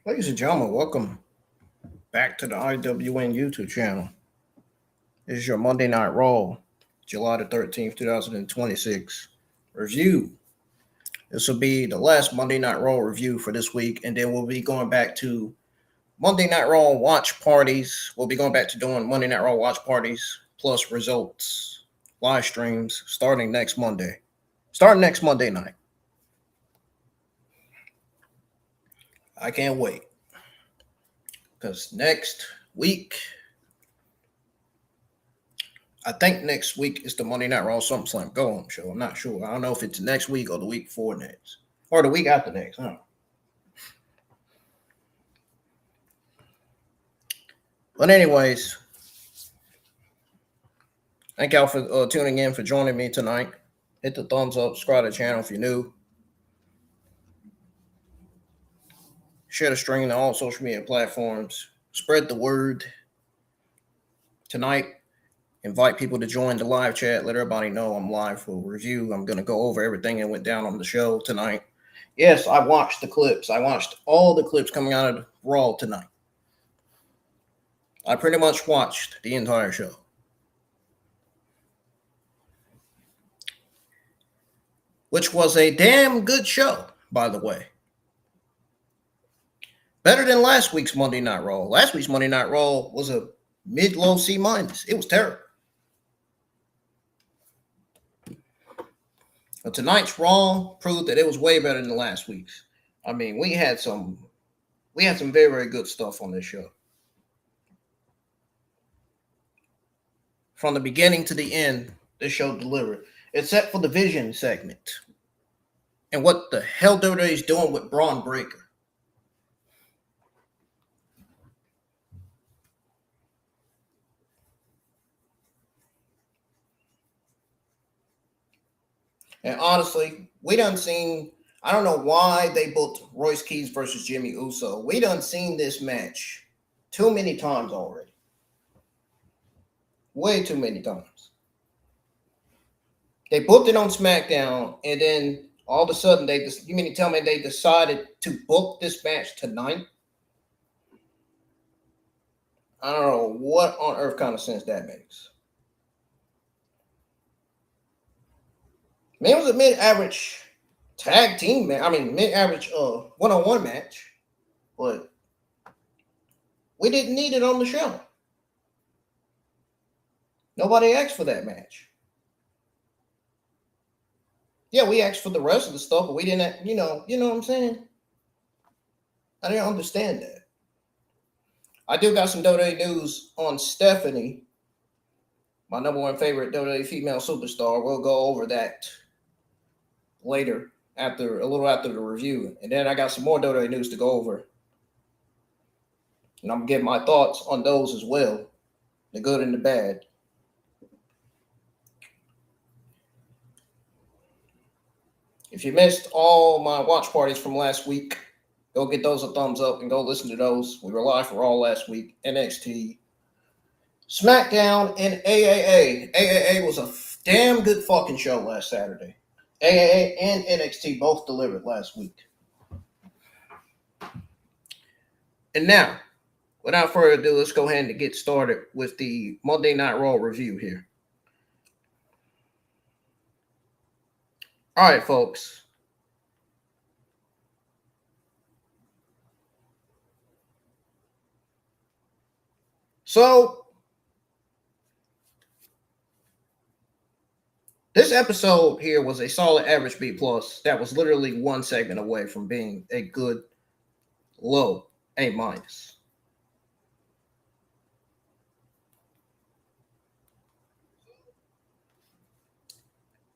Ladies and gentlemen, welcome back to the IWN YouTube channel. This is your Monday Night Raw, July the 13th, 2026 review. This will be the last Monday Night Raw review for this week, and then we'll be going back to Monday Night Raw watch parties. We'll be going back to doing Monday Night Raw watch parties plus results, live streams starting next Monday night. I can't wait. Because next week, I think next week is the Monday Night Raw SummerSlam Go Home show. I'm not sure. I don't know if it's next week or the week before next. Or the week after next. I don't know. But anyways, thank y'all for tuning in, for joining me tonight. Hit the thumbs up, subscribe to the channel if you're new. Share the stream on all social media platforms. Spread the word. Tonight, invite people to join the live chat. Let everybody know I'm live for a review. I'm going to go over everything that went down on the show tonight. Yes, I watched the clips. I watched all the clips coming out of Raw tonight. I pretty much watched the entire show. Which was a damn good show, by the way. Better than last week's Monday Night Raw. Last week's Monday Night Raw was a mid-low C-. It was terrible. But tonight's Raw proved that it was way better than last week's. I mean, we had some very, very good stuff on this show. From the beginning to the end, this show delivered. Except for the Vision segment. And what the hell WWE is doing with Bron Breakker. And honestly, we done seen, I don't know why they booked Royce Keys versus Jimmy Uso. We done seen this match too many times already. Way too many times. They booked it on SmackDown, and then all of a sudden, you mean to tell me they decided to book this match tonight? I don't know what on earth kind of sense that makes. I mean, it was a mid-average tag team match. I mean, mid-average one-on-one match. But we didn't need it on the show. Nobody asked for that match. Yeah, we asked for the rest of the stuff, but we didn't, you know what I'm saying? I didn't understand that. I do got some WWE news on Stephanie, my number one favorite WWE female superstar. We'll go over that later, a little after the review. And then I got some more WWE news to go over. And I'm going to give my thoughts on those as well, the good and the bad. If you missed all my watch parties from last week, go get those a thumbs up and go listen to those. We were live for Raw last week, NXT, SmackDown, and AAA. AAA was a damn good fucking show last Saturday. AAA and NXT both delivered last week. And now, without further ado, let's go ahead and get started with the Monday Night Raw review here. All right, folks. So, this episode here was a solid average B+. That was literally one segment away from being a good, low A-.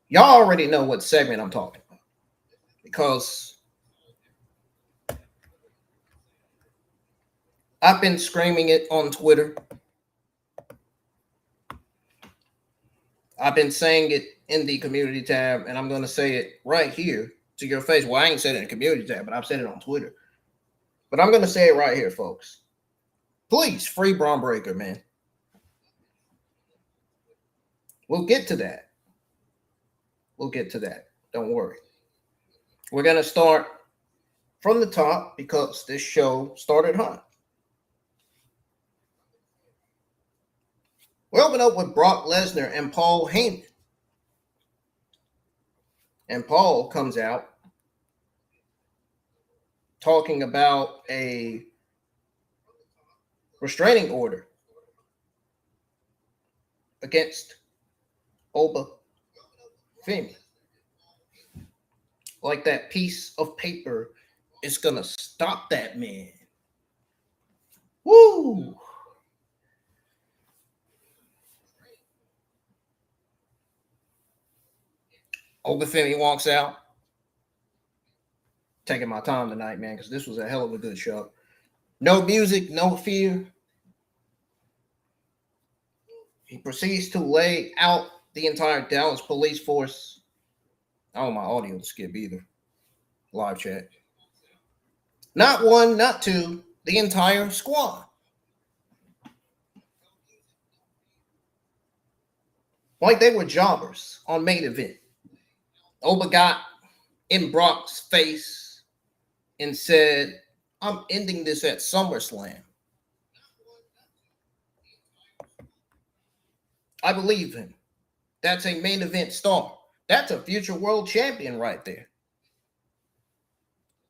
Y'all already know what segment I'm talking about because I've been screaming it on Twitter. I've been saying it in the community tab, and I'm going to say it right here to your face. Well, I ain't said it in the community tab, but I've said it on Twitter. But I'm going to say it right here, folks. Please, free Bron Breakker, man. We'll get to that. We'll get to that. Don't worry. We're going to start from the top because this show started hot. We open up with Brock Lesnar and Paul Heyman. And Paul comes out talking about a restraining order against Oba Femi. Like that piece of paper is going to stop that man. Woo! Oba Femi walks out. Taking my time tonight, man, because this was a hell of a good show. No music, no fear. He proceeds to lay out the entire Dallas police force. I don't want my audio to skip either. Live chat. Not one, not two, the entire squad. Like they were jobbers on main event. Oba got in Brock's face and said, I'm ending this at SummerSlam. I believe him. That's a main event star. That's a future world champion right there.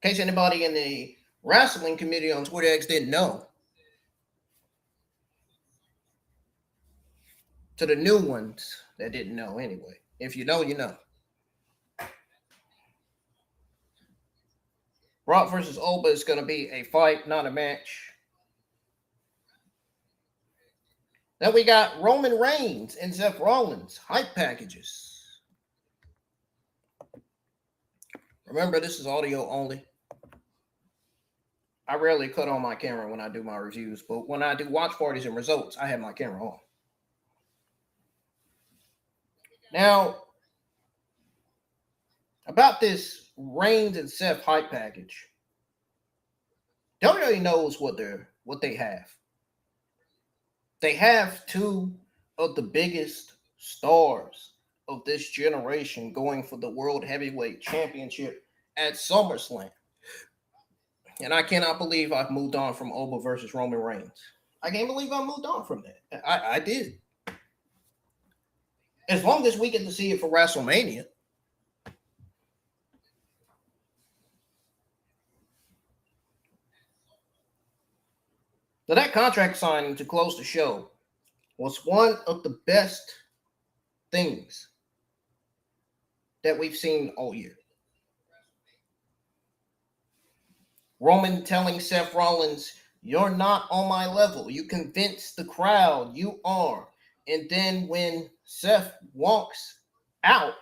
In case anybody in the wrestling community on Twitter X didn't know. To the new ones that didn't know anyway. If you know, you know. Brock versus Oba is going to be a fight, not a match. Then we got Roman Reigns and Seth Rollins hype packages. Remember, this is audio only. I rarely cut on my camera when I do my reviews, but when I do watch parties and results, I have my camera on. Now, about this Reigns and Seth hype package, WWE knows what they have. They have two of the biggest stars of this generation going for the World Heavyweight Championship at SummerSlam. And I cannot believe I've moved on from Oba versus Roman Reigns. I can't believe I moved on from that. I did. As long as we get to see it for WrestleMania. So that contract signing to close the show was one of the best things that we've seen all year. Roman telling Seth Rollins, you're not on my level. You convince the crowd you are. And then when Seth walks out,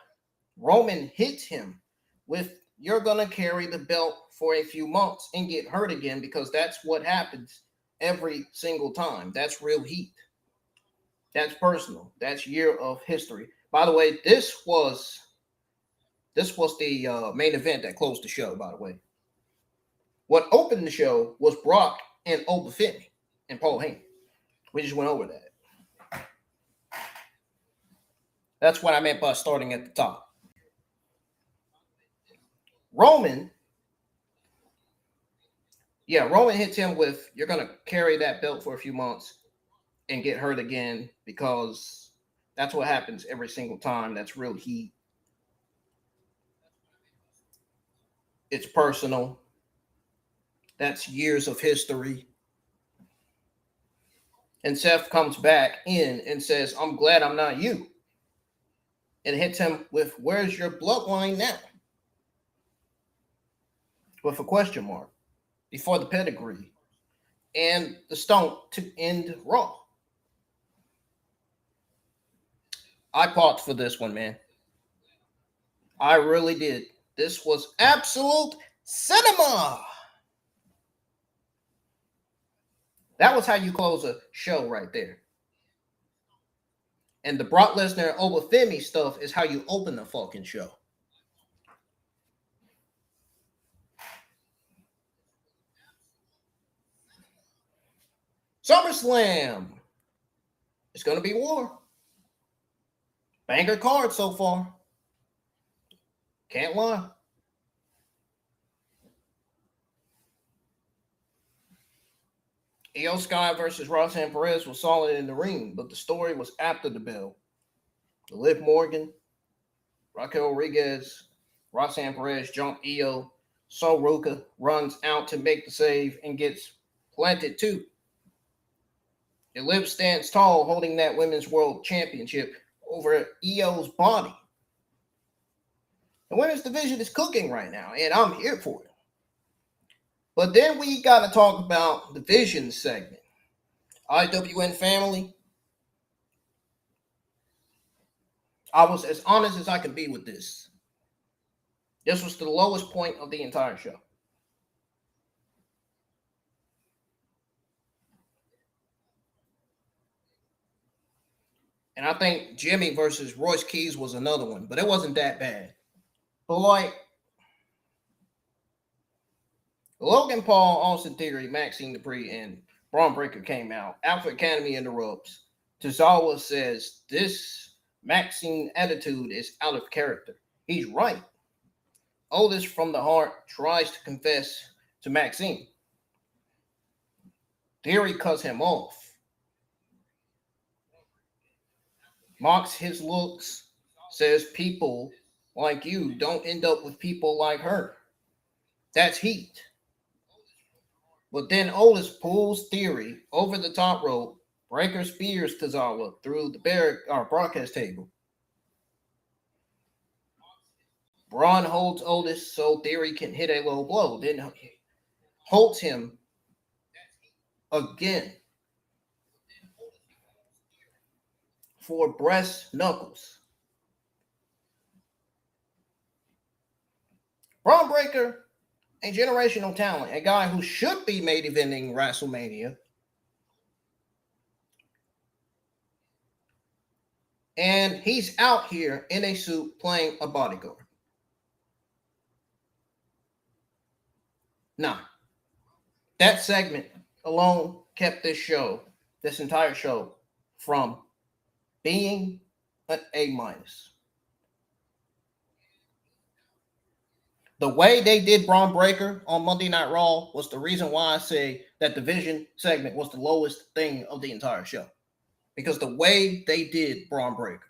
Roman hits him with, you're going to carry the belt for a few months and get hurt again, because that's what happens every single time. That's real heat. That's personal. That's year of history. By the way, this was the main event that closed the show, by the way. What opened the show was Brock and Oba Femi and Paul Heyman. We just went over that. That's what I meant by starting at the top. Roman hits him with, you're going to carry that belt for a few months and get hurt again, because that's what happens every single time. That's real heat. It's personal. That's years of history. And Seth comes back in and says, I'm glad I'm not you. And hits him with, where's your bloodline now? With a question mark before the pedigree and the stomp to end Raw. I popped for this one, man. I really did. This was absolute cinema. That was how you close a show right there. And the Brock Lesnar Oba Femi stuff is how you open the fucking show. SummerSlam. It's going to be war. Banger card so far. Can't lie. IYO SKY versus Roxanne Perez was solid in the ring, but the story was after the bell. Liv Morgan, Raquel Rodriguez, Roxanne Perez jump IYO. So Ruka runs out to make the save and gets planted too. And Liv stands tall holding that Women's World Championship over IYO's body. The women's division is cooking right now, and I'm here for it. But then we got to talk about the Vision segment. IWN family. I was as honest as I could be with this. This was the lowest point of the entire show. And I think Jimmy versus Royce Keys was another one, but it wasn't that bad. But like, Logan Paul, Austin Theory, Maxine Dupree, and Bron Breakker came out. Alpha Academy interrupts. Tozawa says this Maxine attitude is out of character. He's right. Otis from the heart tries to confess to Maxine. Theory cuts him off. Mocks his looks. Says people like you don't end up with people like her. That's heat. But then Otis pulls Theory over the top rope. Breakker spears Tozawa through the broadcast table. Bron holds Otis so Theory can hit a low blow. Then holds him again for breast knuckles. Bron Breakker, a generational talent, a guy who should be main eventing WrestleMania. And he's out here in a suit playing a bodyguard. Now, that segment alone kept this entire show, from being an A-. The way they did Bron Breakker on Monday Night Raw was the reason why I say that the Vision segment was the lowest thing of the entire show. Because the way they did Bron Breakker.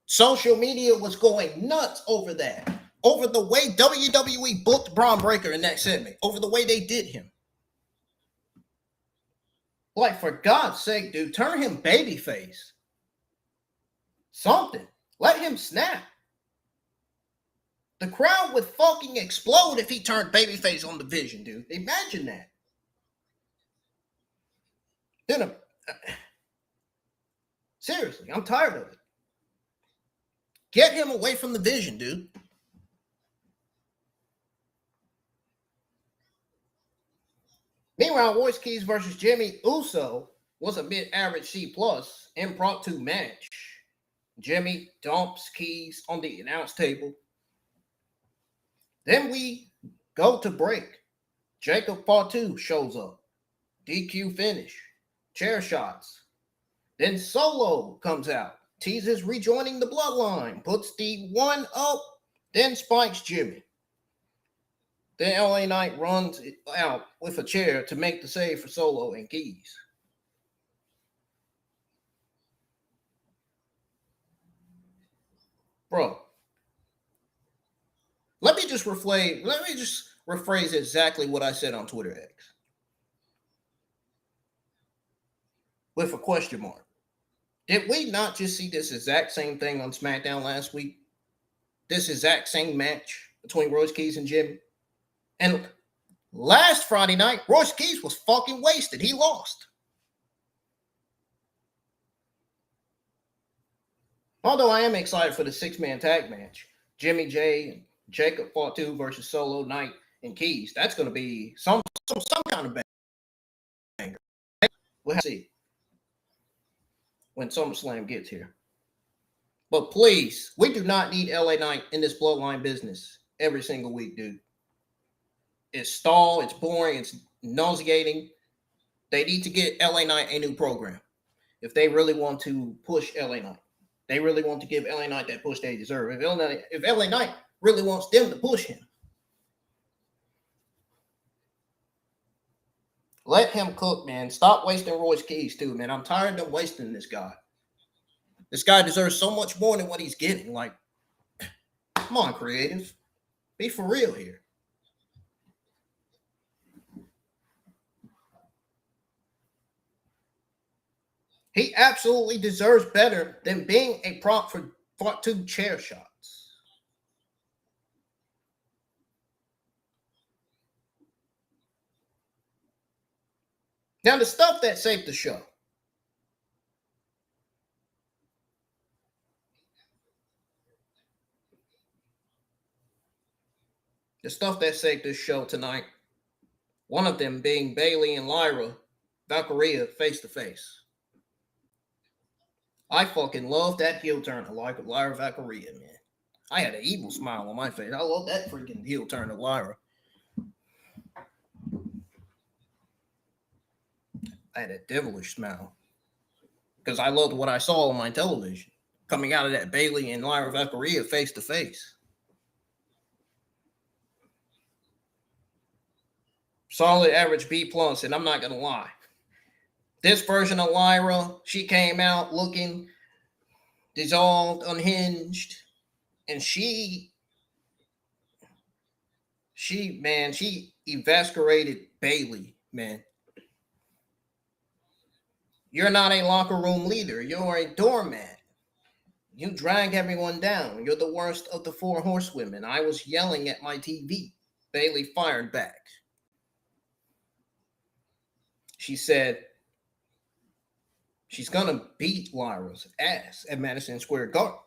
Social media was going nuts over that. Over the way WWE booked Bron Breakker in that segment. Over the way they did him. Like, for God's sake, dude, turn him babyface. Something. Let him snap. The crowd would fucking explode if he turned babyface on the Vision, dude. Imagine that. Then, seriously, I'm tired of it. Get him away from the Vision, dude. Meanwhile, Royce Keys versus Jimmy Uso was a mid-average C+ impromptu match. Jimmy dumps Keys on the announce table. Then we go to break. Jacob Fatu shows up. DQ finish. Chair shots. Then Solo comes out. Tease is rejoining the Bloodline. Puts the 1 up. Then spikes Jimmy. Then LA Knight runs out with a chair to make the save for Solo and Keys. Bro, let me just rephrase exactly what I said on Twitter X. With a question mark. Did we not just see this exact same thing on SmackDown last week? This exact same match between Royce Keys and Jimmy? And last Friday night, Royce Keys was fucking wasted. He lost. Although I am excited for the 6-man tag match, Jimmy J and Jacob Fatu versus Solo, Knight, and Keys. That's going to be some kind of banger. We'll have to see when SummerSlam gets here. But please, we do not need LA Knight in this Bloodline business every single week, dude. It's stall, it's boring, it's nauseating. They need to get LA Knight a new program if they really want to push LA Knight. They really want to give LA Knight that push they deserve. If LA Knight really wants them to push him, let him cook, man. Stop wasting Royce Keys, too, man. I'm tired of them wasting this guy. This guy deserves so much more than what he's getting. Like, come on, creative. Be for real here. He absolutely deserves better than being a prop for 2 chair shots. Now, the stuff that saved the show. The stuff that saved this show tonight. One of them being Bayley and Lyra Valkyria face-to-face. I fucking love that heel turn of Lyra Valkyria, man. I had an evil smile on my face. I love that freaking heel turn of Lyra. I had a devilish smile because I loved what I saw on my television coming out of that Bayley and Lyra Valkyria face-to-face. Solid average B+, and I'm not going to lie. This version of Lyra, she came out looking dissolved, unhinged, and she eviscerated Bayley, man. You're not a locker room leader. You're a doormat. You drag everyone down. You're the worst of the 4 horsewomen. I was yelling at my TV. Bayley fired back. She said she's going to beat Lyra's ass at Madison Square Garden.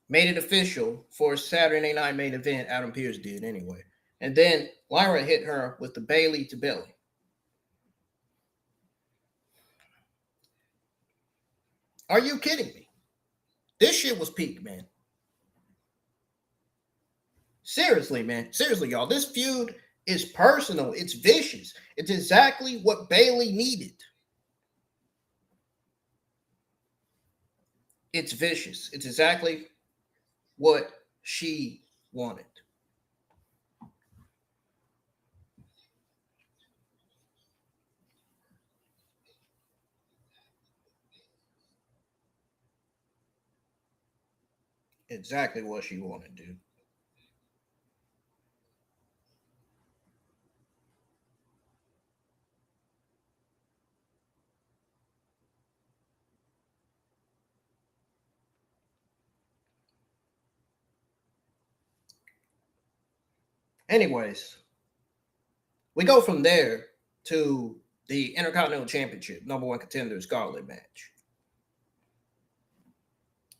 Made it official for a Saturday night main event. Adam Pearce did anyway. And then Lyra hit her with the Bayley to belly. Are you kidding me? This shit was peak, man. Seriously, man. Seriously, y'all. This feud is personal. It's vicious. It's exactly what Bayley needed. It's vicious. It's exactly what she wanted. Exactly what she wanted, dude. Anyways, we go from there to the Intercontinental Championship, number 1 contenders Gauntlet match.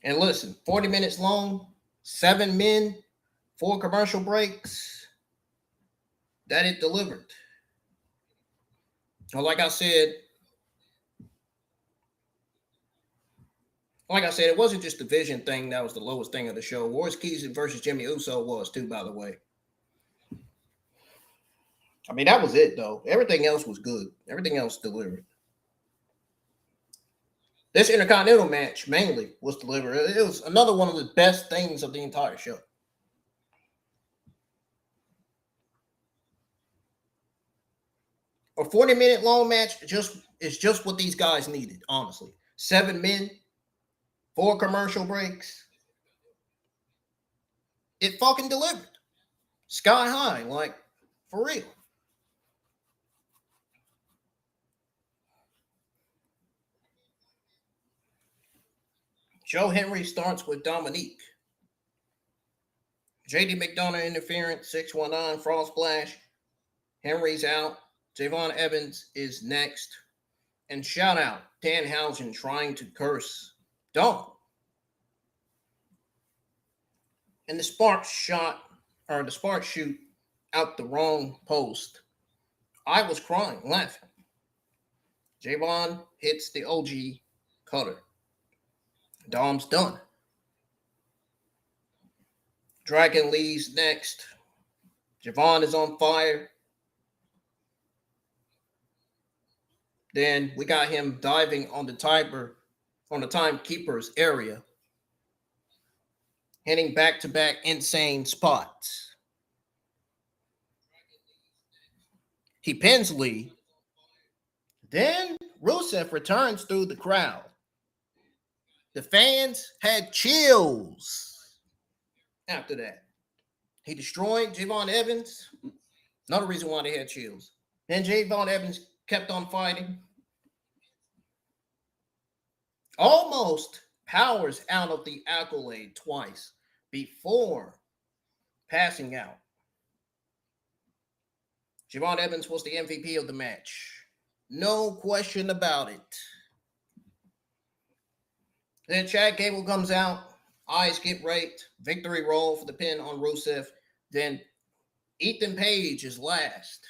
And listen, 40 minutes long, 7 men, 4 commercial breaks. That it delivered. Well, like I said, it wasn't just the vision thing that was the lowest thing of the show. Royce Keys versus Jimmy Uso was too, by the way. I mean, that was it, though. Everything else was good. Everything else delivered. This Intercontinental match mainly was delivered. It was another one of the best things of the entire show. A 40-minute long match is just what these guys needed, honestly. 7 men, 4 commercial breaks. It fucking delivered. Sky high, like, for real. Joe Henry starts with Dominique. JD McDonough interference, 619, frog splash. Henry's out. Javon Evans is next. And shout out Danhausen trying to curse Dom. And the spark shoot out the wrong post. I was crying, laughing. Javon hits the OG cutter. Dom's done. Dragon Lee's next. Javon is on fire. Then we got him diving on the timekeeper's area. Hitting back-to-back insane spots. He pins Lee. Then Rusev returns through the crowd. The fans had chills after that. He destroyed Javon Evans. Another reason why they had chills. Then Javon Evans kept on fighting. Almost powers out of the accolade twice before passing out. Javon Evans was the MVP of the match. No question about it. Then Chad Gable comes out. Eyes get raked. Victory roll for the pin on Rusev. Then Ethan Page is last.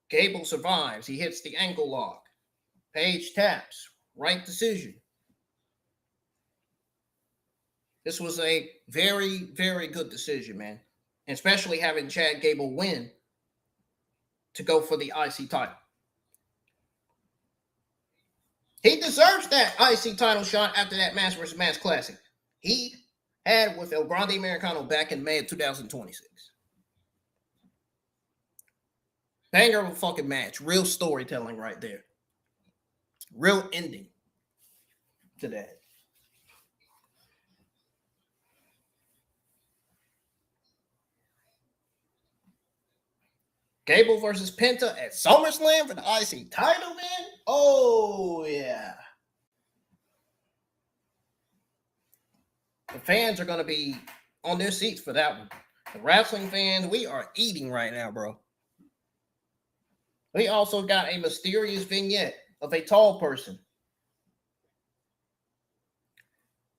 Gable survives. He hits the ankle lock. Page taps. Right decision. This was a very, very good decision, man. And especially having Chad Gable win to go for the IC title. He deserves that IC title shot after that Mass vs. Mass Classic he had with El Grande Americano back in May of 2026. Banger of a fucking match. Real storytelling right there. Real ending to that. Gable versus Penta at SummerSlam for the IC title, man. Oh, yeah. The fans are going to be on their seats for that one. The wrestling fans, we are eating right now, bro. We also got a mysterious vignette of a tall person.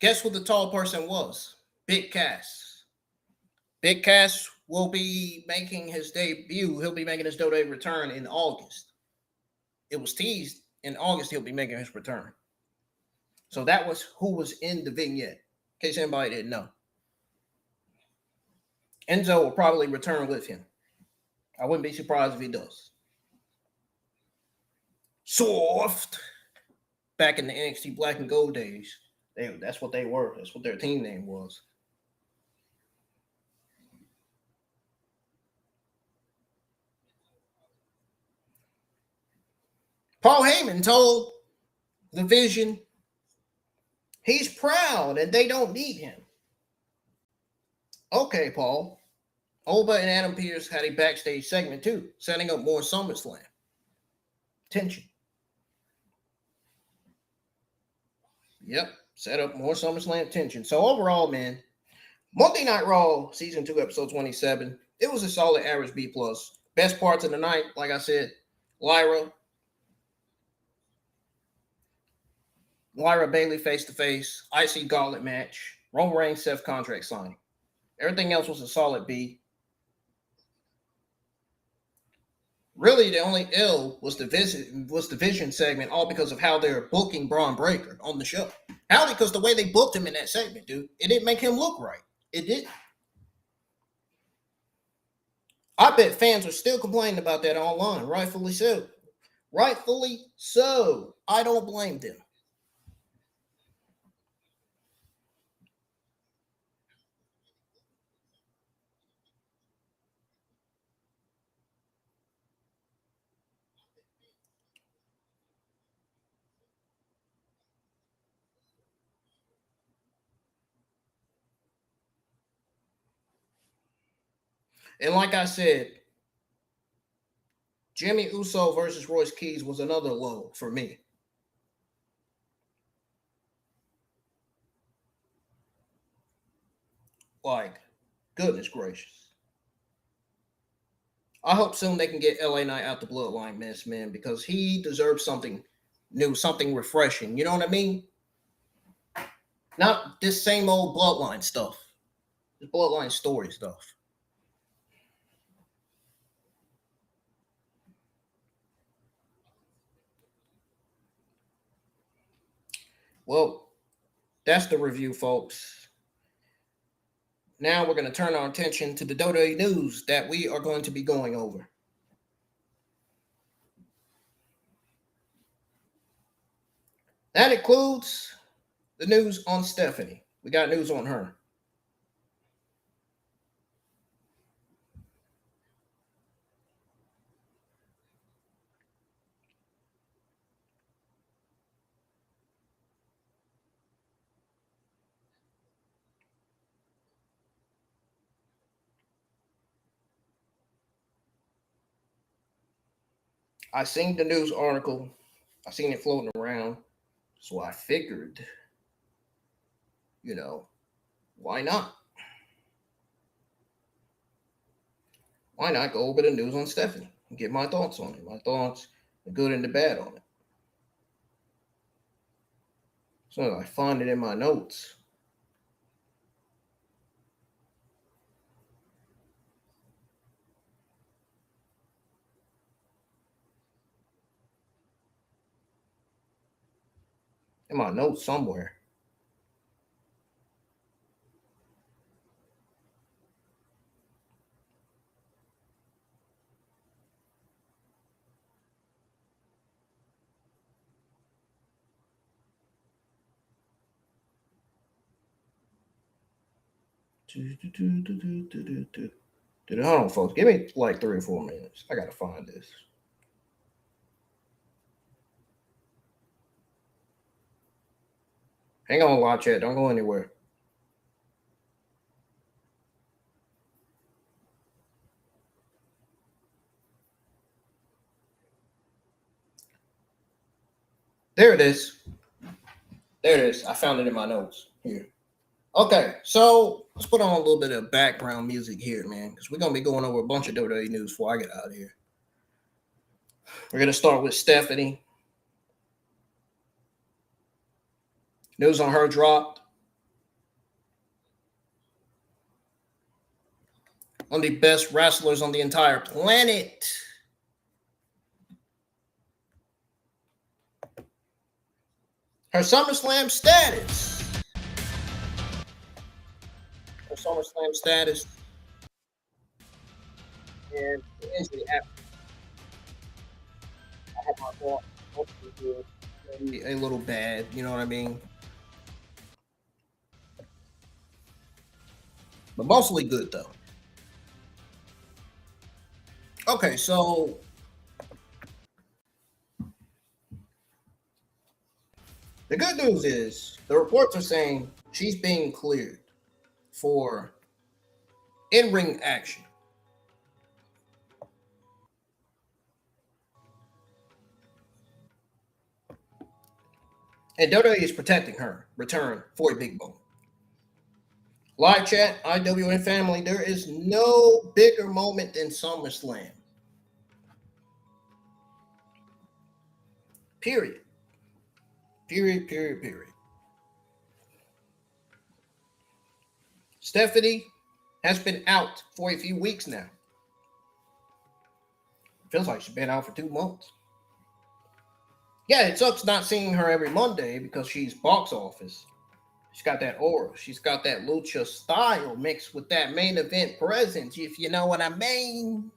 Guess who the tall person was? Big Cass. Big Cass will be making his debut. He'll be making his WWE return in August. It was teased in August he'll be making his return. So that was who was in the vignette, in case anybody didn't know. Enzo will probably return with him. I wouldn't be surprised if he does. Soft. Back in the NXT Black and Gold days, that's what they were. That's what their team name was. Paul Heyman told the Vision he's proud and they don't need him. Okay, Paul. Oba and Adam Pearce had a backstage segment too, setting up more SummerSlam tension. Yep, set up more SummerSlam tension. So overall, man, Monday Night Raw, Season 2, Episode 27, it was a solid average B+. Best parts of the night, like I said, Lyra Bayley face-to-face, IC Gauntlet match, Roman Reigns Seth contract signing. Everything else was a solid B. Really, the only ill was the vision segment, all because of how they're booking Bron Breakker on the show. How? Because the way they booked him in that segment, dude, it didn't make him look right. It didn't. I bet fans are still complaining about that online, rightfully so. Rightfully so. I don't blame them. And like I said, Jimmy Uso versus Royce Keys was another low for me. Like, goodness gracious. I hope soon they can get LA Knight out the Bloodline mess, man, because he deserves something new, something refreshing. You know what I mean? Not this same old Bloodline stuff. This Bloodline story stuff. Well, that's the review, folks. Now we're going to turn our attention to the WWE news that we are going to be going over. That includes the news on Stephanie. We got news on her. I seen the news article. I seen it floating around. So I figured, why not? Why not go over the news on Stephanie and get my thoughts on it? My thoughts, the good and the bad on it. So I find it in my notes. In my notes somewhere. Hold on, folks. Give me like 3 or 4 minutes. I gotta find this. Hang on, live chat. Don't go anywhere. There it is. There it is. I found it in my notes here. Okay, so let's put on a little bit of background music here, man, because we're gonna be going over a bunch of WWE news before I get out of here. We're gonna start with Stephanie. News on her dropped. One of the best wrestlers on the entire planet. Her SummerSlam status. Her SummerSlam status. And eventually after I had my thought, hopefully good, maybe a little bad, you know what I mean? But mostly good though. Okay, so the good news is the reports are saying she's being cleared for in-ring action. And WWE is protecting her return for a big bone. Live chat, IWN family, there is no bigger moment than SummerSlam. Period. Period. Stephanie has been out for a few weeks now. Feels like she's been out for 2 months. Yeah, it sucks not seeing her every Monday because she's box office. She's got that aura. She's got that lucha style mixed with that main event presence, if you know what I mean.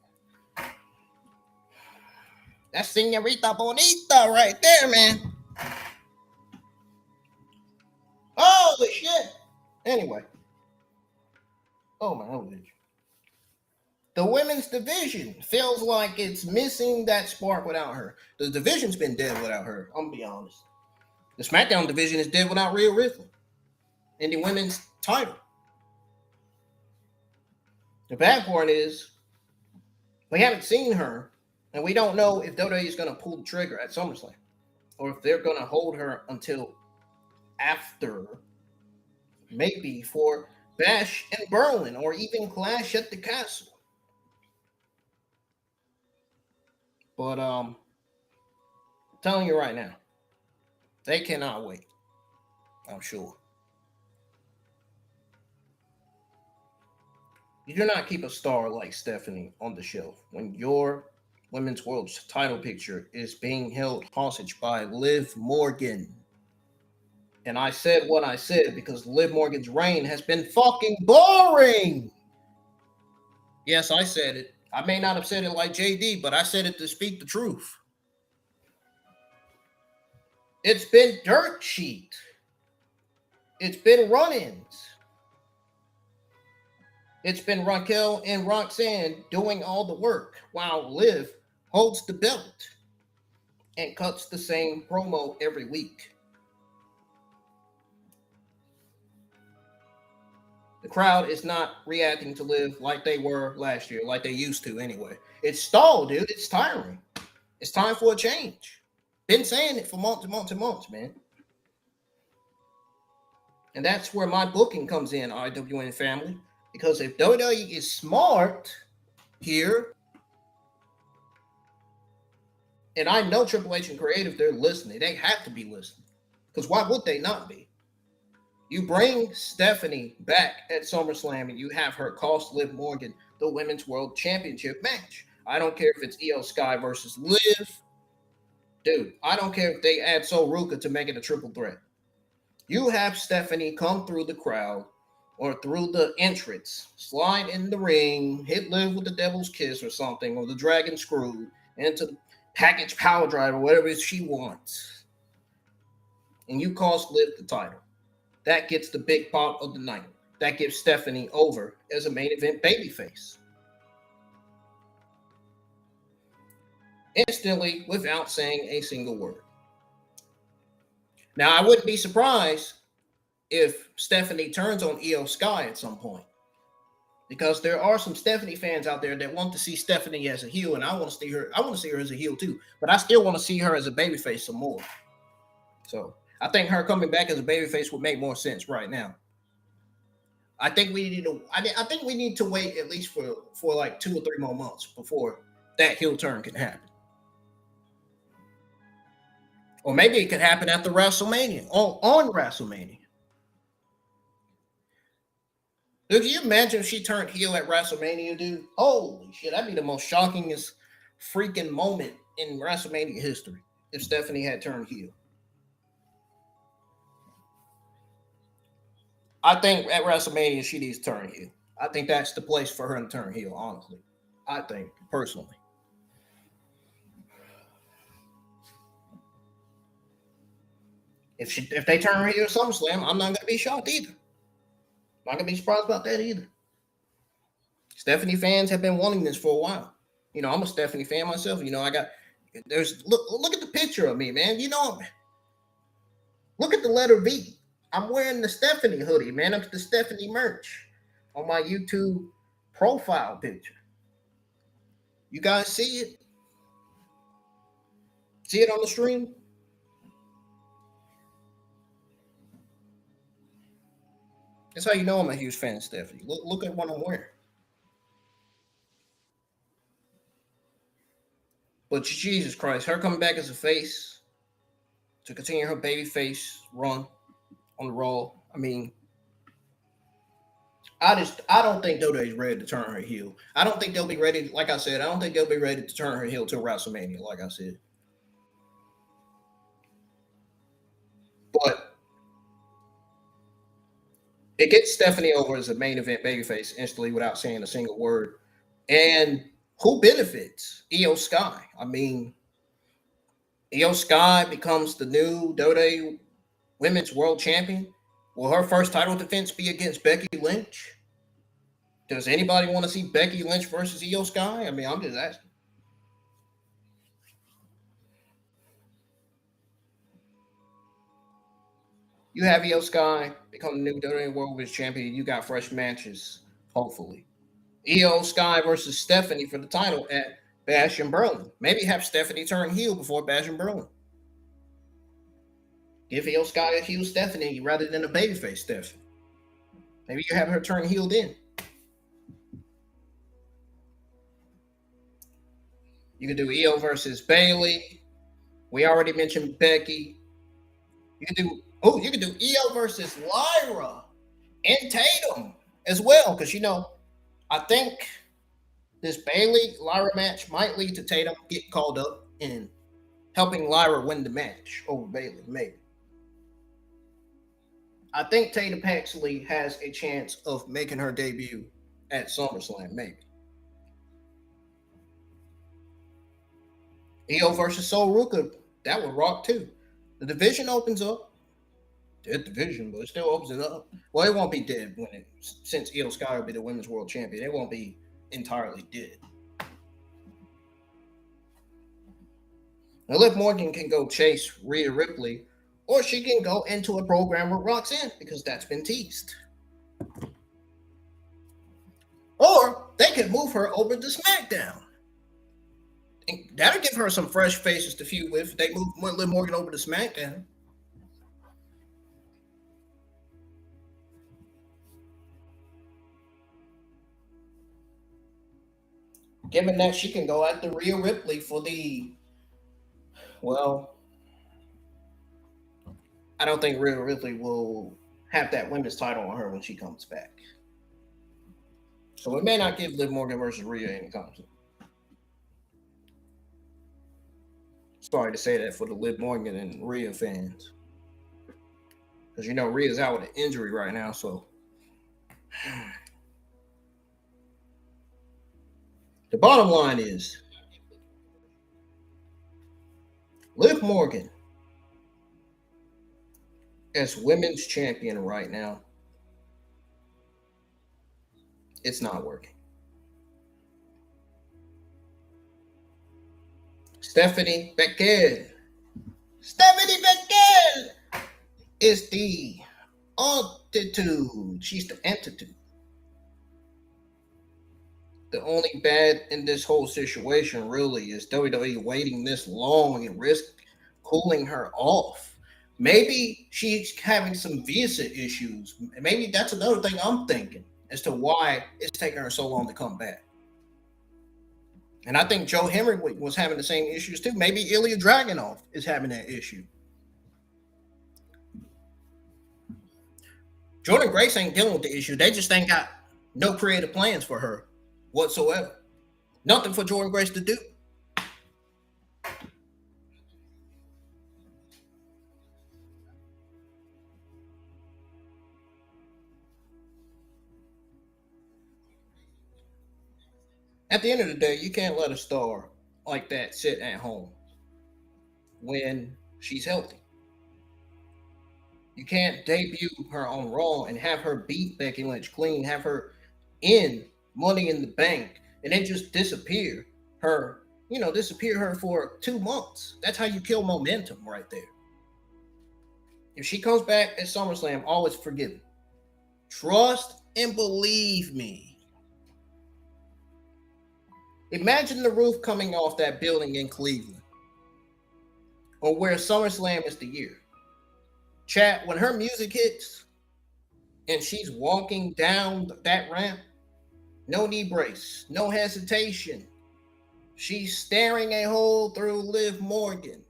That's Senorita Bonita right there, man. Holy shit. Anyway. Oh, my holy. The women's division feels like it's missing that spark without her. The division's been dead without her. I'm going to be honest. The SmackDown division is dead without Rhea Ripley in the women's title. The bad part is we haven't seen her, and we don't know if WWE is going to pull the trigger at SummerSlam or if they're going to hold her until after, maybe for Bash in Berlin or even Clash at the Castle. But I'm telling you right now, they cannot wait. I'm sure. You do not keep a star like Stephanie on the shelf when your Women's World title picture is being held hostage by Liv Morgan. And I said what I said because Liv Morgan's reign has been fucking boring. Yes, I said it. I may not have said it like JD, but I said it to speak the truth. It's been dirt sheet. It's been run-ins. It's been Raquel and Roxanne doing all the work while Liv holds the belt and cuts the same promo every week. The crowd is not reacting to Liv like they were last year, like they used to anyway. It's stalled, dude. It's tiring. It's time for a change. Been saying it for months and months and months, man. And that's where my booking comes in, IWN family. Because if WWE is smart here, and I know Triple H and Creative, they're listening. They have to be listening. Because why would they not be? You bring Stephanie back at SummerSlam and you have her cost Liv Morgan the Women's World Championship match. I don't care if it's IYO SKY versus Liv. Dude, I don't care if they add Sol Ruka to make it a triple threat. You have Stephanie come through the crowd or through the entrance, slide in the ring, hit Liv with the Devil's Kiss or something, or the Dragon Screw, into the package power drive or whatever she wants. And you cost Liv the title. That gets the big pop of the night. That gives Stephanie over as a main event babyface. Instantly, without saying a single word. Now, I wouldn't be surprised if Stephanie turns on IYO SKY at some point. Because there are some Stephanie fans out there that want to see Stephanie as a heel, and I want to see her as a heel too. But I still want to see her as a babyface some more. So I think her coming back as a babyface would make more sense right now. I think we need to wait at least for like 2 or 3 more months before that heel turn can happen. Or maybe it could happen after WrestleMania, on WrestleMania. Dude, can you imagine if she turned heel at WrestleMania, dude? Holy shit, that'd be the most shockingest freaking moment in WrestleMania history if Stephanie had turned heel. I think at WrestleMania she needs to turn heel. I think that's the place for her to turn heel, honestly. I think, personally. If they turn her heel at SummerSlam, I'm not going to be shocked either. I'm not going to be surprised about that either. Stephanie fans have been wanting this for a while. You know, I'm a Stephanie fan myself. You know, look at the picture of me, man. You know, look at the letter V. I'm wearing the Stephanie hoodie, man. It's the Stephanie merch on my YouTube profile picture. You guys see it? See it on the stream? That's how you know I'm a huge fan of Stephanie. Look at what I'm wearing. But Jesus Christ, her coming back as a face to continue her baby face run on the Raw. I mean, I don't think WWE's ready to turn her heel. I don't think they'll be ready. Like I said, I don't think they'll be ready to turn her heel till WrestleMania. Like I said, but it gets Stephanie over as a main event babyface instantly without saying a single word. And who benefits? IYO SKY. I mean, IYO SKY becomes the new WWE Women's World Champion. Will her first title defense be against Becky Lynch? Does anybody want to see Becky Lynch versus IYO SKY? I mean, I'm just asking. You have IYO SKY become the new WWE World Women's Champion. You got fresh matches, hopefully. IYO SKY versus Stephanie for the title at Bash and Berlin. Maybe have Stephanie turn heel before Bash and Berlin. Give IYO SKY a heel Stephanie rather than a babyface Stephanie. Maybe you have her turn heel then. You can do IYO versus Bayley. We already mentioned Becky. You can do IYO versus Lyra and Tatum as well, because I think this Bayley Lyra match might lead to Tatum getting called up and helping Lyra win the match over Bayley. Maybe. I think Tatum actually has a chance of making her debut at SummerSlam. Maybe. IYO versus Sol Ruka, that would rock too. The division opens up. Dead division, but it still opens it up. Well, it won't be dead since IYO SKY will be the Women's World Champion. It won't be entirely dead. Now, Liv Morgan can go chase Rhea Ripley, or she can go into a program with Roxanne because that's been teased. Or they could move her over to SmackDown. And that'll give her some fresh faces to feud with. If they move Liv Morgan over to SmackDown. Given that she can go after Rhea Ripley for I don't think Rhea Ripley will have that women's title on her when she comes back. So we may not give Liv Morgan versus Rhea any concept. Sorry to say that for the Liv Morgan and Rhea fans. Because Rhea's out with an injury right now, so the bottom line is Liv Morgan as women's champion right now, it's not working. Stephanie Vaquer is the altitude. She's the entity. The only bad in this whole situation really is WWE waiting this long and risk cooling her off. Maybe she's having some visa issues. Maybe that's another thing I'm thinking as to why it's taking her so long to come back. And I think Joe Henry was having the same issues too. Maybe Ilya Dragunov is having that issue. Jordan Grace ain't dealing with the issue. They just ain't got no creative plans for her whatsoever. Nothing for Jordan Grace to do. At the end of the day, you can't let a star like that sit at home when she's healthy. You can't debut her on Raw and have her beat Becky Lynch clean, have her in Money in the Bank, and then just disappear her for 2 months. That's how you kill momentum right there. If she comes back at SummerSlam, always forgive her. Trust and believe me. Imagine the roof coming off that building in Cleveland, or where SummerSlam is the year. Chat, when her music hits and she's walking down that ramp, no knee brace, no hesitation. She's staring a hole through Liv Morgan.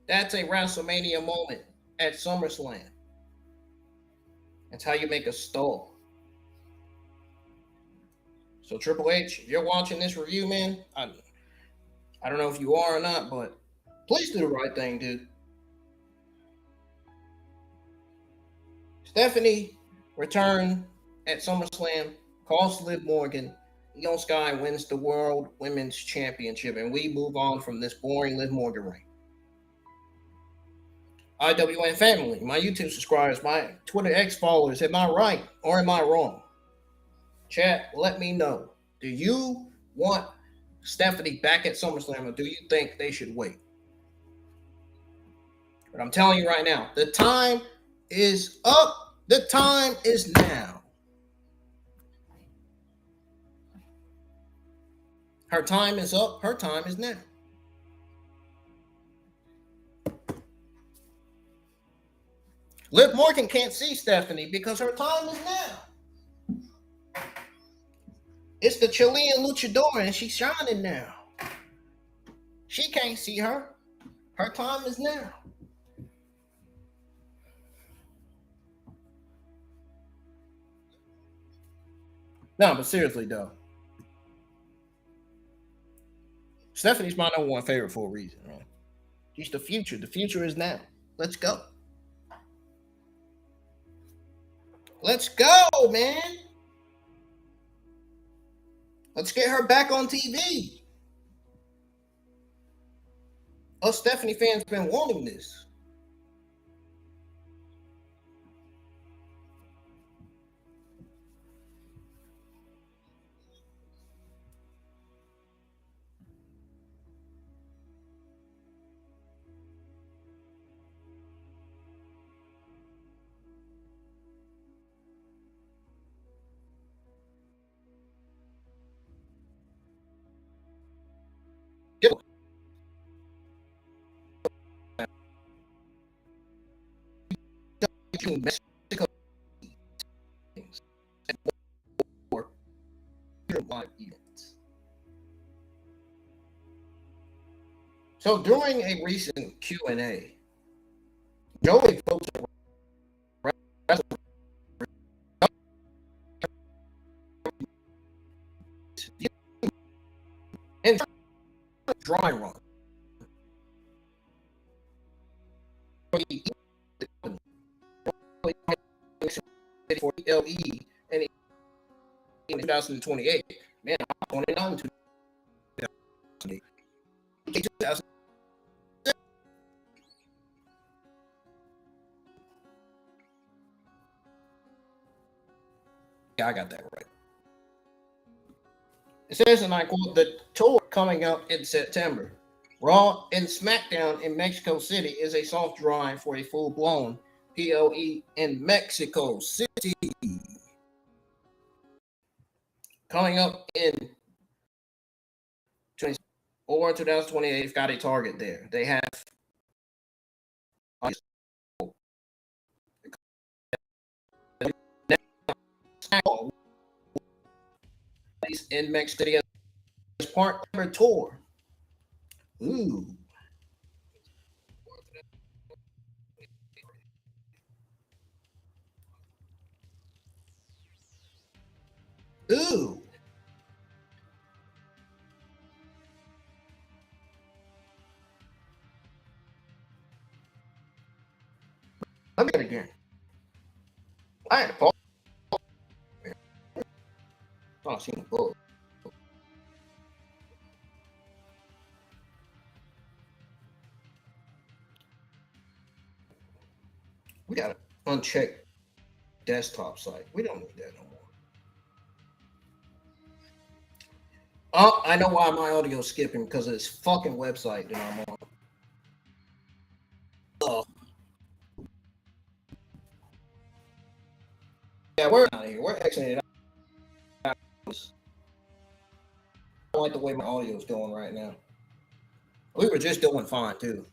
That's a WrestleMania moment at SummerSlam. That's how you make a stall. So Triple H, if you're watching this review, man, I don't know if you are or not, but please do the right thing, dude. Stephanie return at SummerSlam, calls Liv Morgan. IYO SKY wins the World Women's Championship, and we move on from this boring Liv Morgan reign. IWN family, my YouTube subscribers, my Twitter X followers, am I right or am I wrong? Chat, let me know. Do you want Stephanie back at SummerSlam, or do you think they should wait? But I'm telling you right now, the time is up. The time is now. Her time is up. Her time is now. Liv Morgan can't see Stephanie because her time is now. It's the Chilean luchador, and she's shining now. She can't see her. Her time is now. No, but seriously, though. Stephanie's my number one favorite for a reason, man. She's the future. The future is now. Let's go. Let's go, man. Let's get her back on TV. Us Stephanie fans been wanting this. Mexico live events. So during a recent Q&A, Joey folks and dry run. For LE and in 2028. Man, I'm 29 to 2008. Yeah, I got that right. It says, and I quote, the tour coming up in September. Raw and SmackDown in Mexico City is a soft drive for a full-blown PLE in Mexico City. Coming up in 2028, got a target there. They have in Mexico City as part of their tour. Ooh. Ooh. Let me get it again. I had to pause. Oh, I seen the book. We got an unchecked desktop site. We don't need that no more. Oh, I know why my audio's skipping, because of this fucking website that I'm on. Oh. Yeah, we're out of here. We're exiting it out. I don't like the way my audio is going right now. We were just doing fine, too.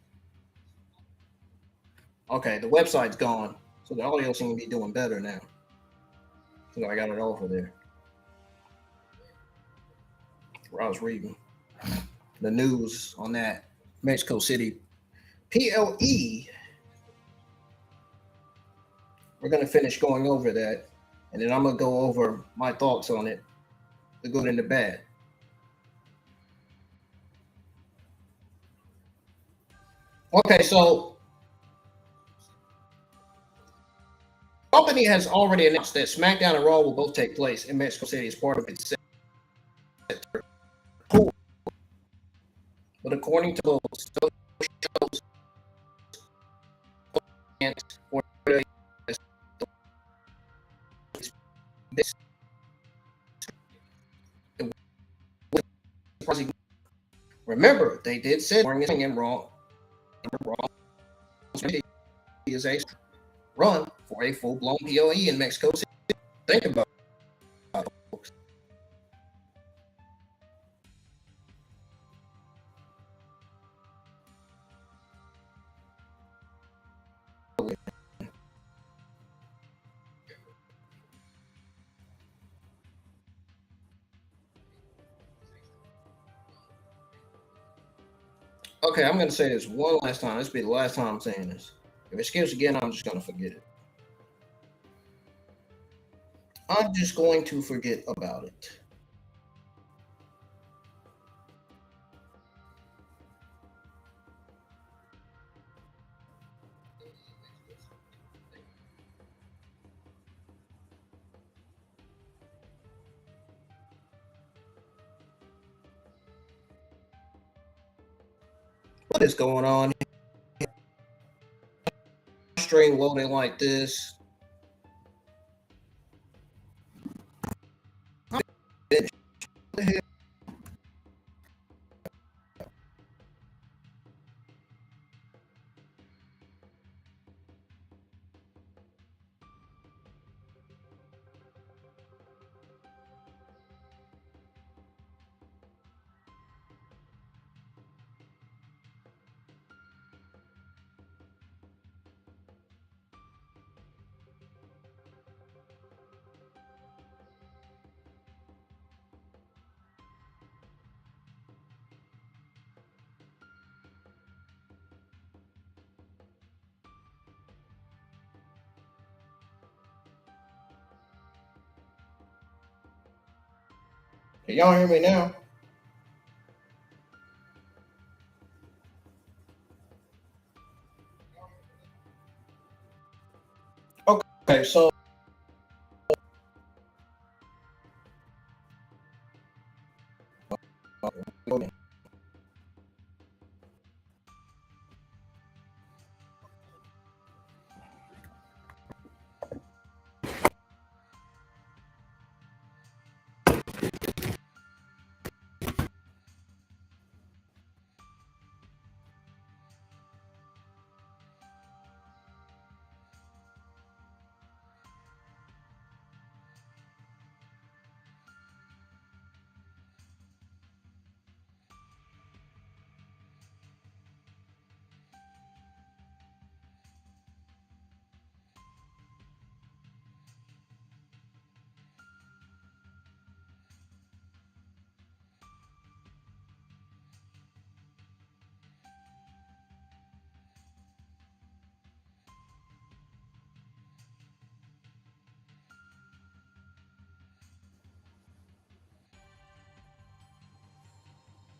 Okay, the website's gone, so the audio seems to be doing better now. So I got it over there. Where I was reading the news on that Mexico City PLE We're going to finish going over that, and then I'm going to go over my thoughts on it, the good and the bad. Okay, so company has already announced that SmackDown and Raw will both take place in Mexico City as part of its set tour. But according to those shows, remember, they did say in Raw is a run for a full-blown POE in Mexico City. Think about it, folks. Okay, I'm going to say this one last time. This will be the last time I'm saying this. If it skips again, I'm just going to forget it. I'm just going to forget about it. What is going on here? Stream loading like this. Can y'all hear me now? Okay, so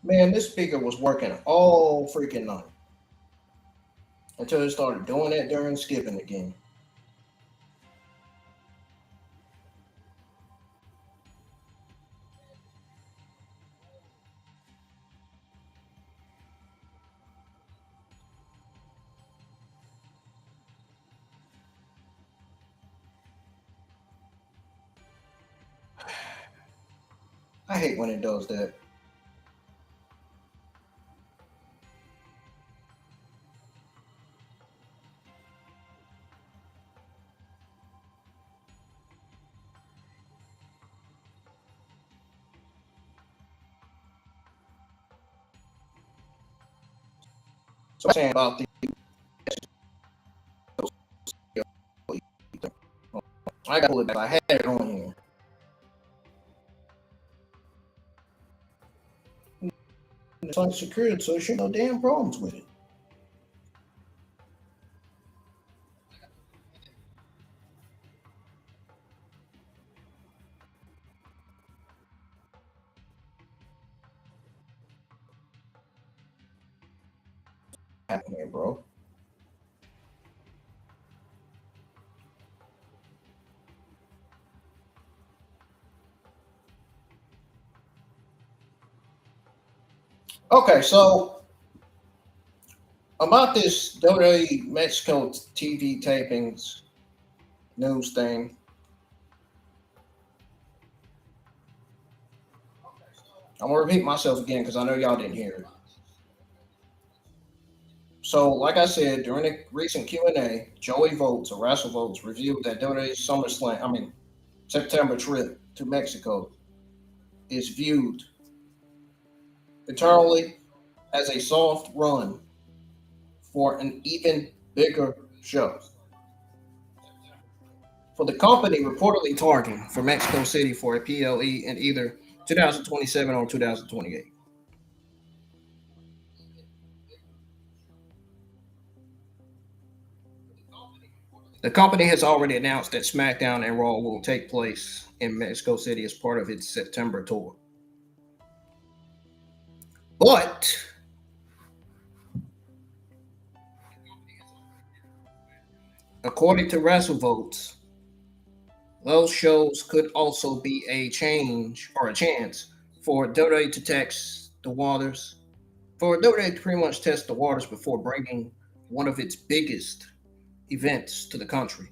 man, this speaker was working all freaking night until it started doing that during skipping again. I hate when it does that. So I'm saying about the I got to pull it back. I had it on here. It's unsecured, so there should be no damn problems with it. happening, bro? Okay, so about this WWE Mexico TV tapings news thing. I'm gonna repeat myself again because I know y'all didn't hear it. So, like I said, during the recent Q&A, Joey Votes or Wrestle Votes revealed that WWE's September trip to Mexico is viewed internally as a soft run for an even bigger show. For the company reportedly targeting for Mexico City for a PLE in either 2027 or 2028. The company has already announced that SmackDown and Raw will take place in Mexico City as part of its September tour. But according to WrestleVotes, those shows could also be a change or a chance for WWE to test the waters, for WWE to pretty much test the waters before bringing one of its biggest events to the country.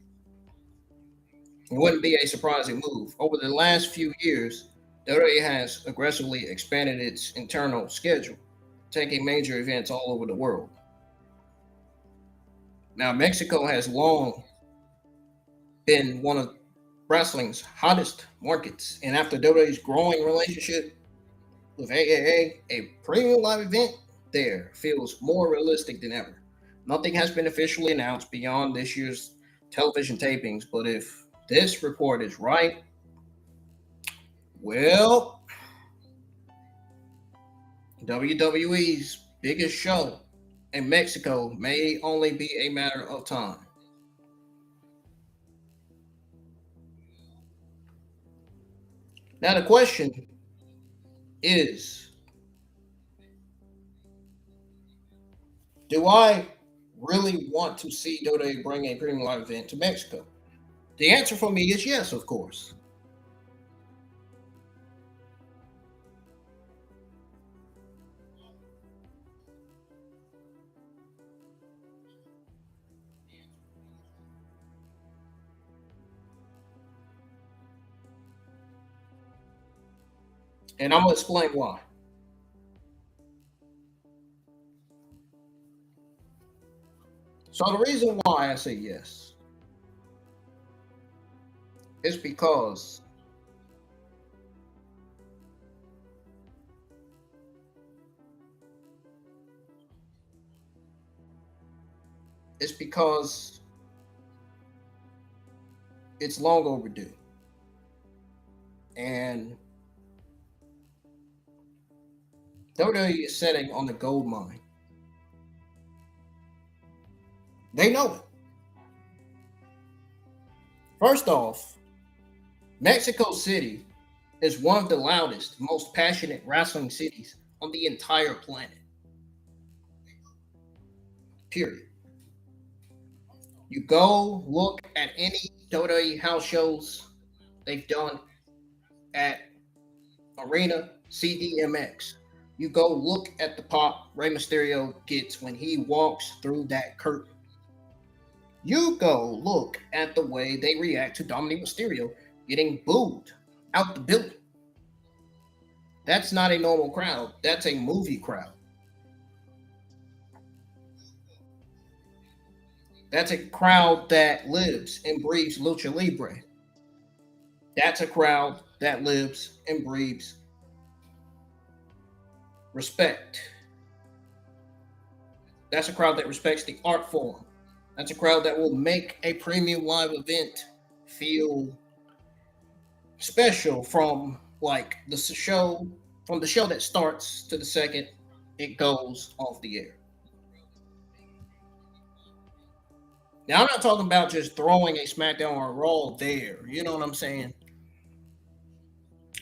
It wouldn't be a surprising move. Over the last few years, WWE has aggressively expanded its internal schedule, taking major events all over the world. Now, Mexico has long been one of wrestling's hottest markets, and after WWE's growing relationship with AAA, a premium live event there feels more realistic than ever. Nothing has been officially announced beyond this year's television tapings, but if this report is right, well, WWE's biggest show in Mexico may only be a matter of time. Now, the question is, do I really want to see WWE bring a premium live event to Mexico? The answer for me is yes, of course. And I'm going to explain why. So, the reason why I say yes is because it's because it's long overdue. And WWE is sitting on the gold mine. They know it. First off, Mexico City is one of the loudest, most passionate wrestling cities on the entire planet. Period. You go look at any WWE house shows they've done at Arena CDMX. You go look at the pop Rey Mysterio gets when he walks through that curtain. You go look at the way they react to Dominic Mysterio getting booed out the building. That's not a normal crowd. That's a movie crowd. That's a crowd that lives and breathes lucha libre. That's a crowd that lives and breathes respect. That's a crowd that respects the art form. That's a crowd that will make a premium live event feel special from like the show that starts to the second it goes off the air. Now I'm not talking about just throwing a SmackDown or a Raw there. You know what I'm saying?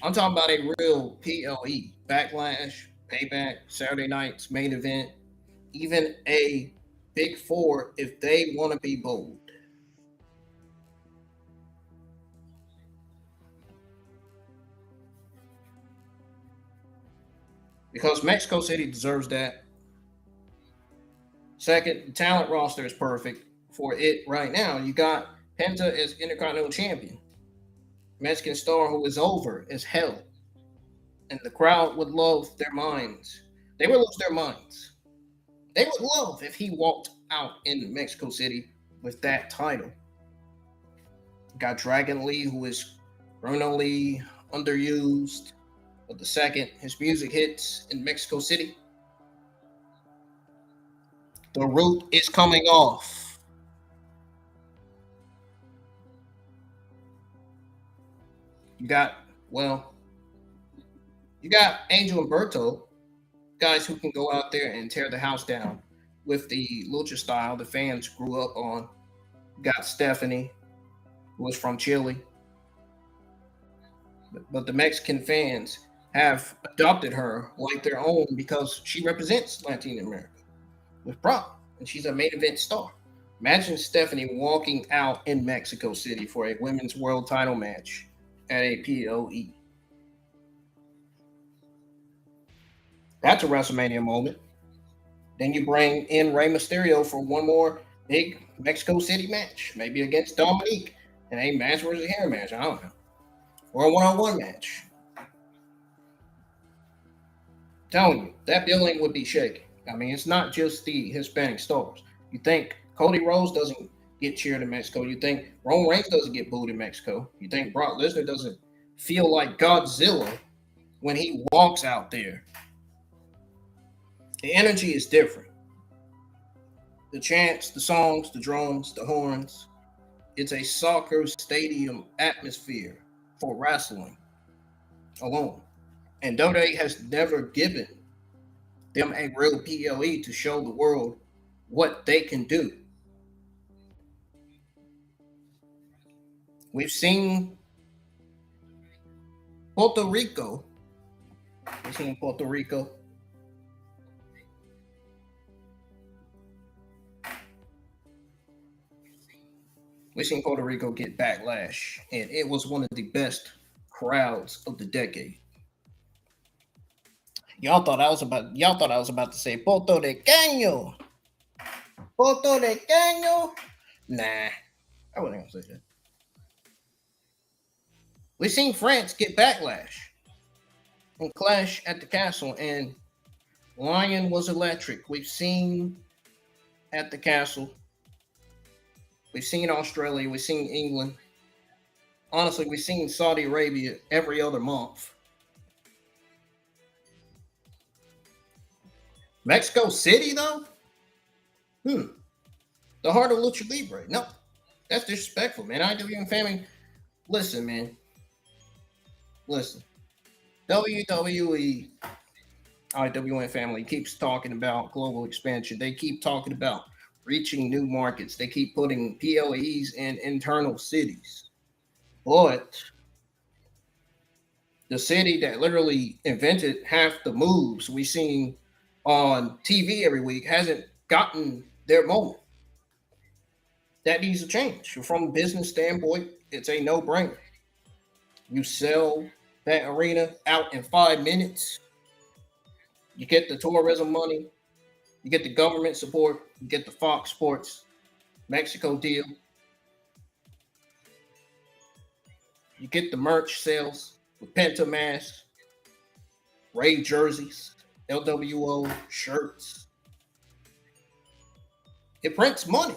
I'm talking about a real PLE, Backlash, Payback, Saturday night's main event, even a big four if they want to be bold. Because Mexico City deserves that. Second, the talent roster is perfect for it right now. You got Penta as Intercontinental Champion. Mexican star who is over as hell. And the crowd would love their minds. They would lose their minds. They would love if he walked out in Mexico City with that title. Got Dragon Lee, who is criminally underused. But the second his music hits in Mexico City, the root is coming off. You got Angel and Berto, guys who can go out there and tear the house down with the lucha style the fans grew up on. You got Stephanie, who was from Chile. But the Mexican fans have adopted her like their own because she represents Latin America with pride, and she's a main event star. Imagine Stephanie walking out in Mexico City for a women's world title match at a POE. That's a WrestleMania moment. Then you bring in Rey Mysterio for one more big Mexico City match, maybe against Dominique in a match versus hair match. I don't know. Or a one-on-one match. Telling you, that building would be shaking. I mean, it's not just the Hispanic stars. You think Cody Rhodes doesn't get cheered in Mexico. You think Roman Reigns doesn't get booed in Mexico. You think Brock Lesnar doesn't feel like Godzilla when he walks out there. The energy is different. The chants, the songs, the drums, the horns. It's a soccer stadium atmosphere for wrestling alone. And WWE has never given them a real PLE to show the world what they can do. We've seen Puerto Rico. We've seen Puerto Rico. We've seen Puerto Rico get backlash, and it was one of the best crowds of the decade. Y'all thought I was about to say Puerto Riqueño. Puerto Riqueño. Nah, I wasn't gonna say that. We've seen France get backlash and Clash at the Castle, and Lion was electric. We've seen at the Castle. We've seen Australia. We've seen England. Honestly, we've seen Saudi Arabia every other month. Mexico City, though? The heart of Lucha Libre. No, that's disrespectful, man. IWN family, listen, man. Listen. WWE, IWN family keeps talking about global expansion. They keep talking about reaching new markets. They keep putting PLEs in internal cities. But the city that literally invented half the moves we seen on TV every week hasn't gotten their moment. That needs to change. From a business standpoint, it's a no-brainer. You sell that arena out in 5 minutes. You get the tourism money. You get the government support. You get the Fox Sports Mexico deal. You get the merch sales with Penta masks, Ray jerseys, LWO shirts. It prints money.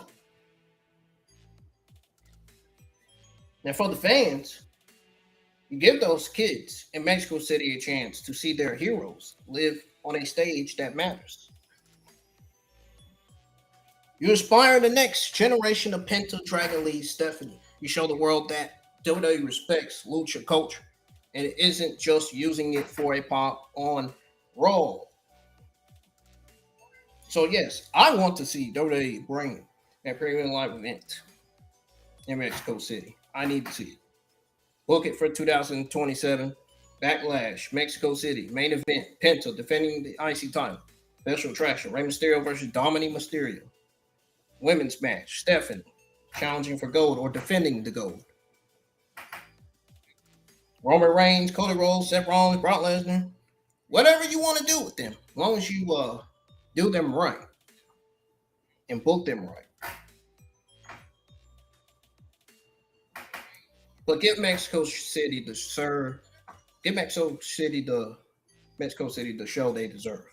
And for the fans, you give those kids in Mexico City a chance to see their heroes live on a stage that matters. You inspire the next generation of Penta, Dragon Lee, Stephanie. You show the world that WWE respects lucha culture, and it isn't just using it for a pop on Raw. So yes, I want to see WWE bring a premium live event in Mexico City. I need to see it. Book it for 2027. Backlash, Mexico City, main event, Penta defending the IC title. Special attraction: Rey Mysterio versus Dominic Mysterio. Women's match: Stephanie challenging for gold or defending the gold. Roman Reigns, Cody Rhodes, Seth Rollins, Brock Lesnar. Whatever you want to do with them, as long as you do them right and book them right. But give Mexico City the show they deserve.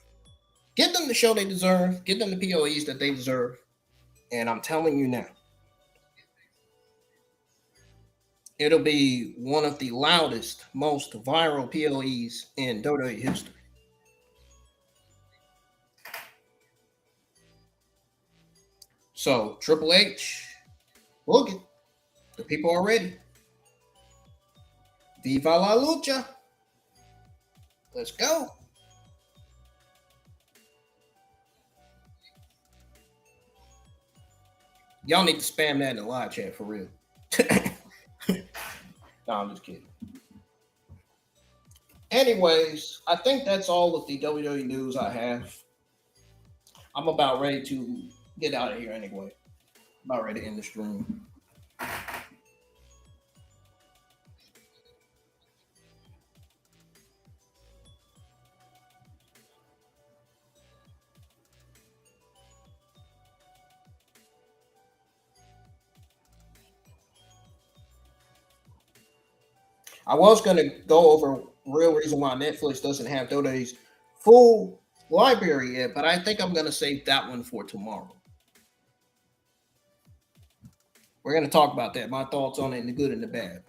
Give them the show they deserve. Give them the POEs that they deserve. And I'm telling you now, it'll be one of the loudest, most viral POEs in WWE history. So, Triple H, book it. The people are ready. Viva la lucha. Let's go. Y'all need to spam that in the live chat for real. No, I'm just kidding. Anyways, I think that's all of the WWE news I have. I'm about ready to get out of here anyway. About ready to end the stream. I was going to go over real reason why Netflix doesn't have WWE's full library yet, but I think I'm going to save that one for tomorrow. We're going to talk about that, my thoughts on it, and the good and the bad.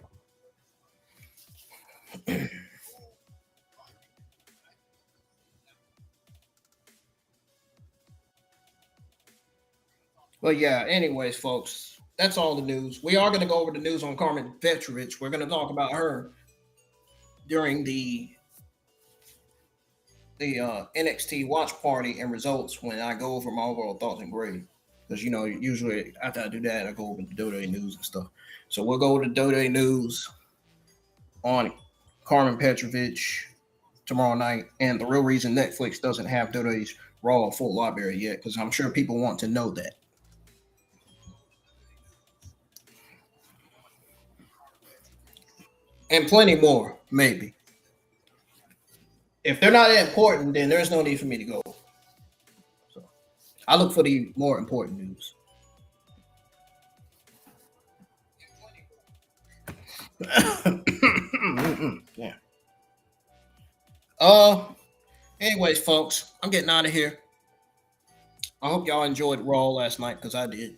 But yeah, anyways, folks, that's all the news. We are going to go over the news on Carmen Petrovich. We're going to talk about her during the NXT watch party and results when I go over my overall thoughts and grade. Because, you know, usually after I do that, I go over the WWE news and stuff. So we'll go over the WWE news on Carmen Petrovich tomorrow night. And the real reason Netflix doesn't have WWE's Raw full library yet, because I'm sure people want to know that. And plenty more, maybe. If they're not that important, then there's no need for me to go. So I look for the more important news. Yeah. Anyways, folks, I'm getting out of here. I hope y'all enjoyed Raw last night because I did.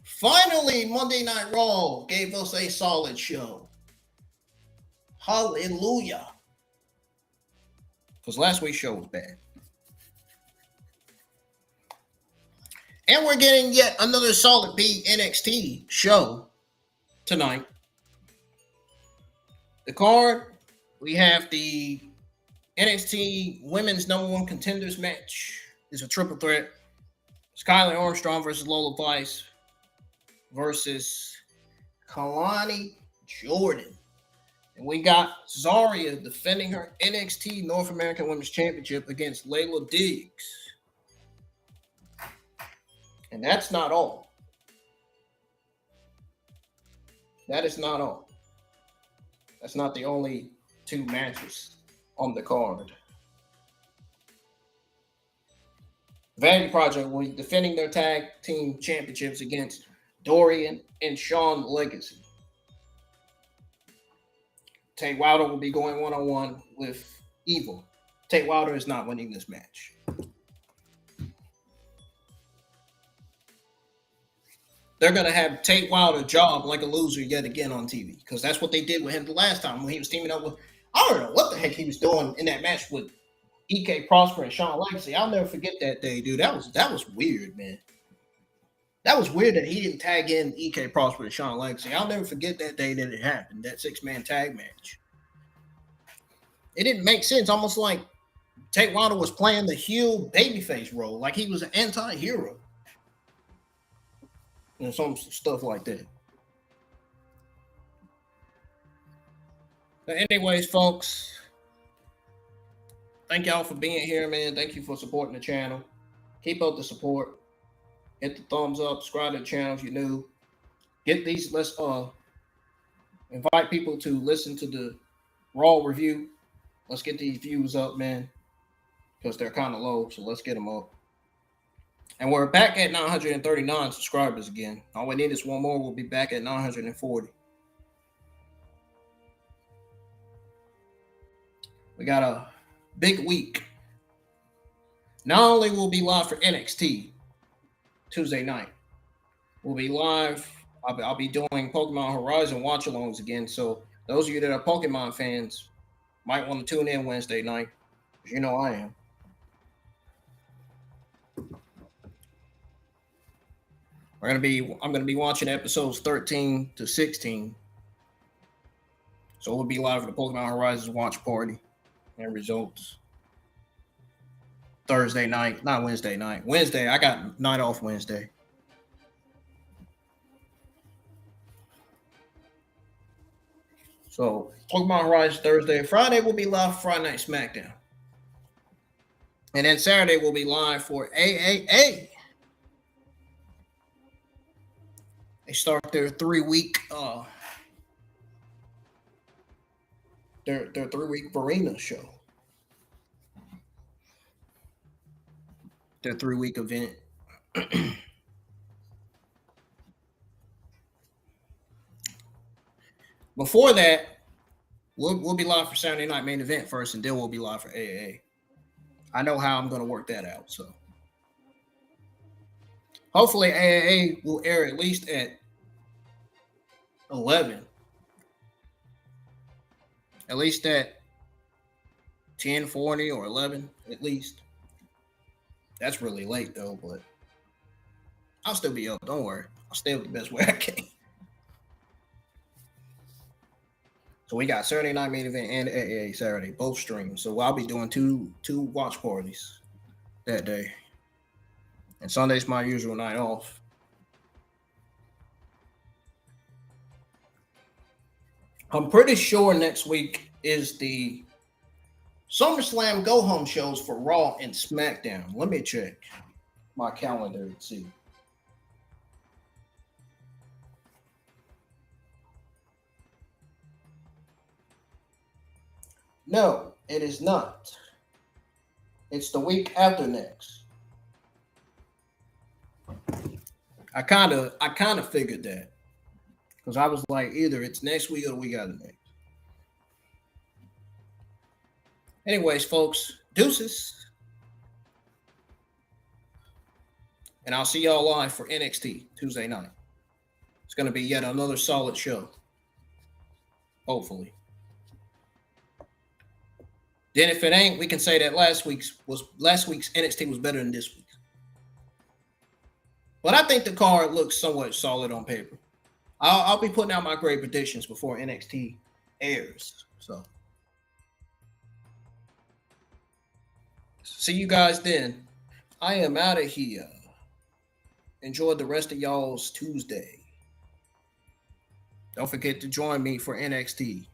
Finally, Monday Night Raw gave us a solid show. Hallelujah. Because last week's show was bad. And we're getting yet another solid B NXT show tonight. The card, we have the NXT Women's #1 Contenders match. It's a triple threat. Skylar Armstrong versus Lola Vice versus Kalani Jordan. And we got Zarya defending her NXT North American Women's Championship against Layla Diggs. And that's not all. That is not all. That's not the only two matches on the card. Vanity Project will be defending their tag team championships against Dorian and Sean Legacy. Tate Wilder will be going one-on-one with Evil. Tate Wilder is not winning this match. They're going to have Tate Wilder job like a loser yet again on TV because that's what they did with him the last time when he was teaming up with, I don't know what the heck he was doing in that match with EK Prosper and Sean Legacy. I'll never forget that day, dude. That was weird, man. That was weird that he didn't tag in EK Prosper and Sean Legacy. I'll never forget that day that it happened, that 6-man tag match. It didn't make sense. Almost like Tate Wilder was playing the heel babyface role, like he was an anti-hero. And some stuff like that. But anyways, folks, Thank y'all for being here, man. Thank you for supporting the channel. Keep up the support. Hit the thumbs up. Subscribe to the channel if you're new. Get these. Let's invite people to listen to the Raw review. Let's get these views up, man, because they're kind of low. So let's get them up. And we're back at 939 subscribers again. All we need is one more. We'll be back at 940. We got a big week. Not only will we be live for NXT Tuesday night, we'll be live. I'll be doing Pokemon Horizon watch-alongs again. So those of you that are Pokemon fans might want to tune in Wednesday night, because you know I am. I'm gonna be watching episodes 13 to 16. So we'll be live for the Pokemon Horizons watch party and results Thursday night, not Wednesday night. Wednesday, I got night off Wednesday. So Pokemon Horizons Thursday. Friday we'll be live for Friday Night SmackDown. And then Saturday we'll be live for AAA. They start their 3-week their 3-week Arena show. Their 3-week event. Before that, we'll be live for Saturday Night Main Event first, and then we'll be live for AAA. I know how I'm going to work that out, so hopefully AAA will air at least at 11. At least at 10:40 or 11, at least. That's really late, though, but I'll still be up. Don't worry. I'll stay up the best way I can. So we got Saturday Night Main Event and AAA Saturday, both streams. So I'll be doing two watch parties that day. And Sunday's my usual night off. I'm pretty sure next week is the SummerSlam go-home shows for Raw and SmackDown. Let me check my calendar and see. No, it is not. It's the week after next. I kind of figured that. Because I was like, either it's next week or the week after next. Anyways, folks, deuces. And I'll see y'all live for NXT Tuesday night. It's going to be yet another solid show. Hopefully. Then if it ain't, we can say that last week's NXT was better than this week's. But I think the card looks somewhat solid on paper. I'll be putting out my grade predictions before NXT airs. So see you guys then. I am out of here. Enjoy the rest of y'all's Tuesday. Don't forget to join me for NXT.